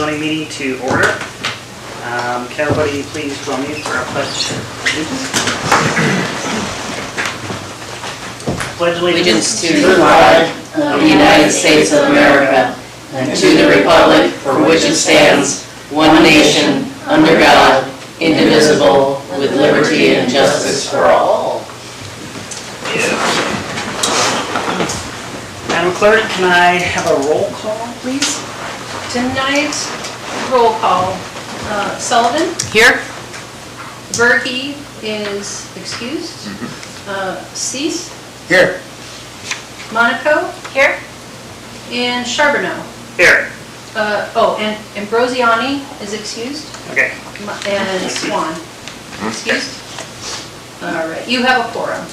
Zoning meeting to order. Can everybody please join me for our pledge allegiance? Pledge Allegiance to the flag of the United States of America and to the republic for which it stands, one nation, under God, indivisible, with liberty and justice for all. Madam Clerk, can I have a roll call, please? Tonight's roll call, Sullivan, Here? Berkey is excused, Cease, Here. Monaco, here, and Charbonneau. Here. And Ambrosiani is excused, Okay. and Swan, excused. All right, you have a quorum.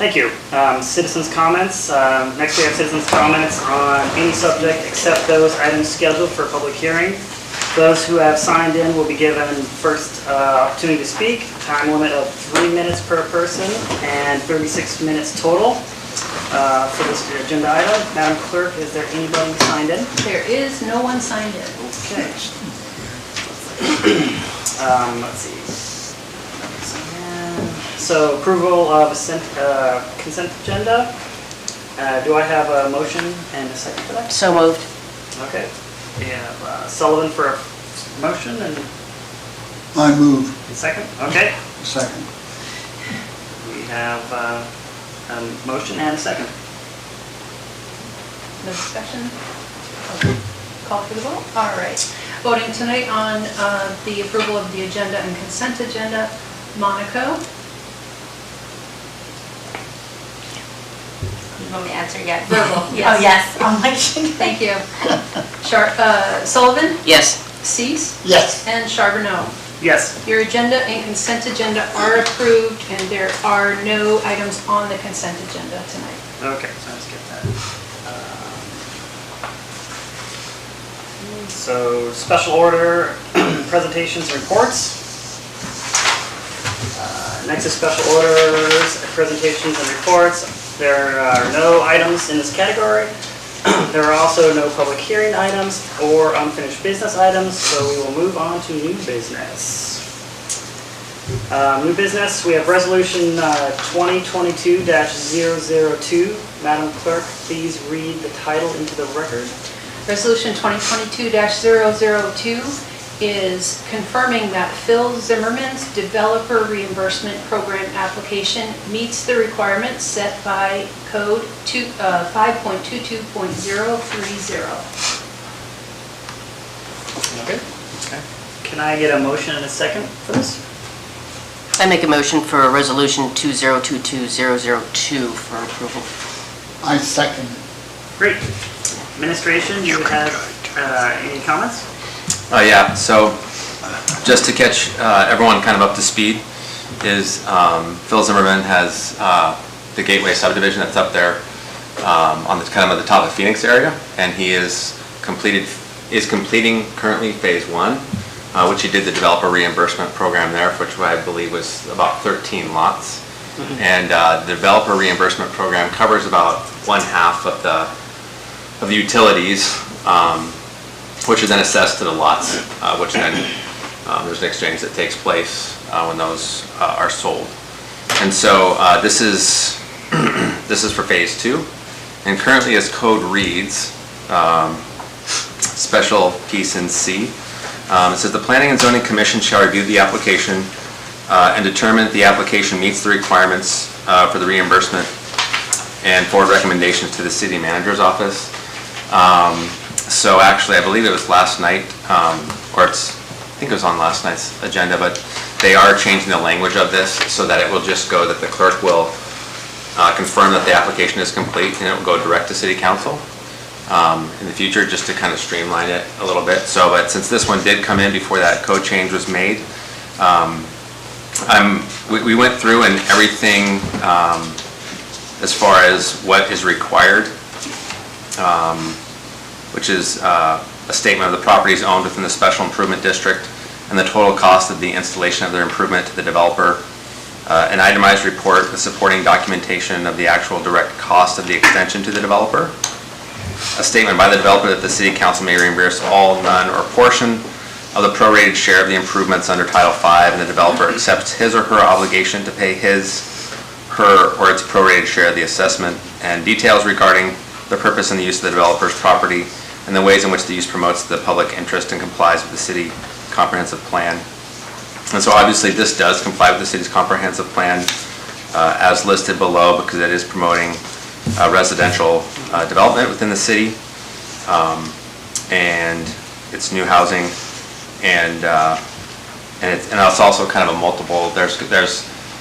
Thank you. Citizens' comments. Next we have citizens' comments on any subject except those items scheduled for public hearing. Those who have signed in will be given first opportunity to speak. Time limit of 3 minutes per person and 36 minutes total for this agenda item. Madam Clerk, is there anybody signed in? There is no one signed in. Okay. Let's see. So approval of consent agenda. Do I have a motion and a second for that? So moved. Okay. We have Sullivan for a motion and I move. a second. Okay. Second. We have a motion and a second. No discussion? Okay. Call for the vote? All right. Voting tonight on the approval of the agenda and consent agenda. Monaco, You want me to answer yet? verbal, yes. Oh, yes. I'm like, Thank you. Sullivan, Yes. Cease, Yes. and Charbonneau. Yes. Your agenda and consent agenda are approved, and there are no items on the consent agenda tonight. Okay, so let's get that. So special order presentations and reports. Next is special orders, presentations and reports. There are no items in this category. There are also no public hearing items or unfinished business items, so we will move on to new business. New business, we have resolution 2022-002. Madam Clerk, please read the title into the record. Resolution 2022-002 is confirming that Phil Zimmerman's developer reimbursement program application meets the requirements set by code 5.22.030. Okay. Can I get a motion and a second for this? I make a motion for resolution 2022-002 for approval. I second. Great. Administration, you have any comments? Yeah, so just to catch everyone kind of up to speed is Phil Zimmerman has the Gateway subdivision that's up there on the kind of at the top of Phoenix area, and he is completing currently phase 1, which he did the developer reimbursement program there, which I believe was about 13 lots. Mm-hmm. And the developer reimbursement program covers about 1/2 of the utilities, which are then assessed to the lots, which then there's an exchange that takes place when those are sold. And so this is for phase 2, and currently as code reads, special piece in C, it says the Planning and Zoning Commission shall review the application and determine that the application meets the requirements for the reimbursement and forward recommendations to the city manager's office. So actually, I believe it was last night, I think it was on last night's agenda, but they are changing the language of this so that it will just go that the clerk will confirm that the application is complete, and it will go direct to city council in the future, just to kind of streamline it a little bit. So, but since this one did come in before that code change was made, we went through and everything as far as what is required, which is a statement of the properties owned within the special improvement district and the total cost of the installation of their improvement to the developer, an itemized report, the supporting documentation of the actual direct cost of the extension to the developer, a statement by the developer that the city council may reimburse all, none, or portion of the prorated share of the improvements under Title V, and the developer accepts his or her obligation to pay his, her, or its prorated share of the assessment, and details regarding the purpose and the use of the developer's property and the ways in which the use promotes the public interest and complies with the city comprehensive plan. And so obviously this does comply with the city's comprehensive plan as listed below, because it is promoting residential development within the city, and it's new housing, and it's also kind of a multiple.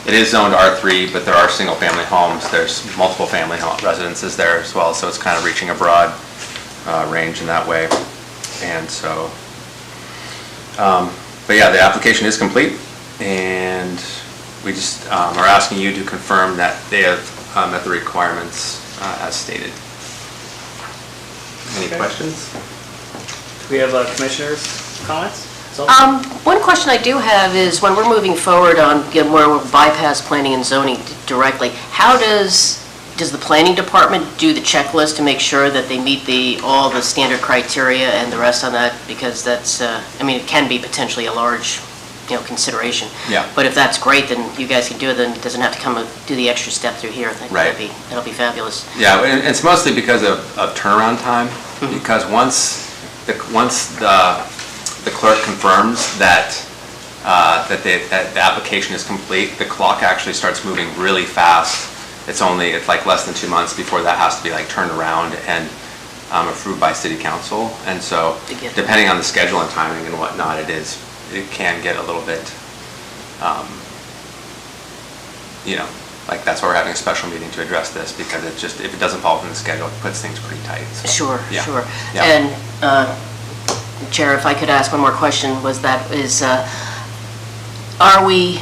It is zoned R3, but there are single-family homes. There's multiple family residences there as well, so it's kind of reaching a broad range in that way. And so, but yeah, the application is complete, and we just are asking you to confirm that they have met the requirements as stated. Any questions? Do we have commissioners' comments? One question I do have is, when we're moving forward on where we'll bypass planning and zoning directly, how does the planning department do the checklist to make sure that they meet all the standard criteria and the rest on that? Because that's, I mean, it can be potentially a large, consideration. Yeah. But if that's great, then you guys can do it, then it doesn't have to come and do the extra step through here. I think Right. that'll be fabulous. Yeah, and it's mostly because of turnaround time, because once the clerk confirms that the application is complete, the clock actually starts moving really fast. It's like less than 2 months before that has to be like turned around and approved by city council. And so depending on the schedule and timing and whatnot, it can get a little bit, like that's why we're having a special meeting to address this, because if it doesn't fall within the schedule, it puts things pretty tight. So, Sure, yeah. sure. Yeah. And, Chair, if I could ask one more question, are we,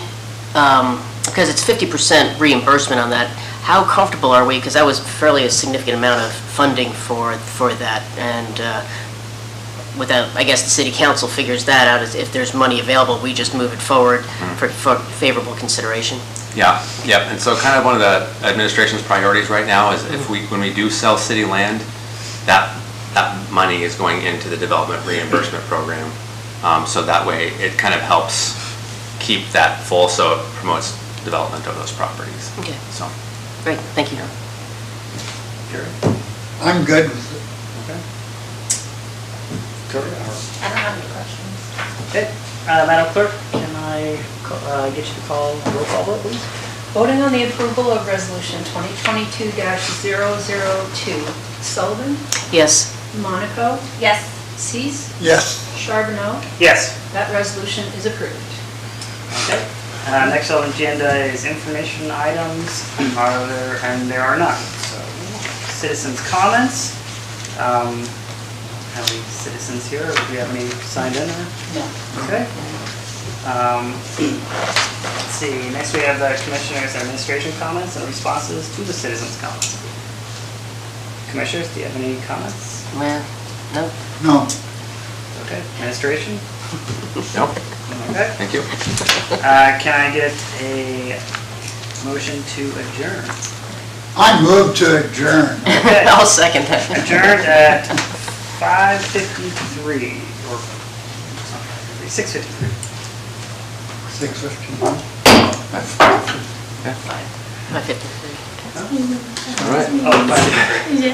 because it's 50% reimbursement on that, how comfortable are we, because that was fairly a significant amount of funding for that, and without, I guess the city council figures that out, as if there's money available, we just move it forward for favorable consideration. Yeah, and so kind of one of the administration's priorities right now is when we do sell city land, that money is going into the development reimbursement program. So that way it kind of helps keep that full, so it promotes development of those properties. Okay. So. Great, thank you. I'm good with it. I don't have any questions. Okay, Madam Clerk, can I get you to call roll call vote, please? Voting on the approval of Resolution 2022-002. Sullivan? Yes. Monaco? Yes. Cease? Yes. Charbonneau? Yes. That resolution is approved. Okay. Next on the agenda is information items, and there are none. So, citizens' comments. Have any citizens here, or do we have any signed in? No. Okay. Let's see, next we have the Commissioners' and Administration comments and responses to the citizens' comments. Commissioners, do you have any comments? Well, no. No. Okay, Administration? No. Okay. Thank you. Can I get a motion to adjourn? I move to adjourn. Okay. I'll second that. Adjourned at 5:53, or 6:53. 6:51. My 53. All right. Oh, 5:53. Yeah.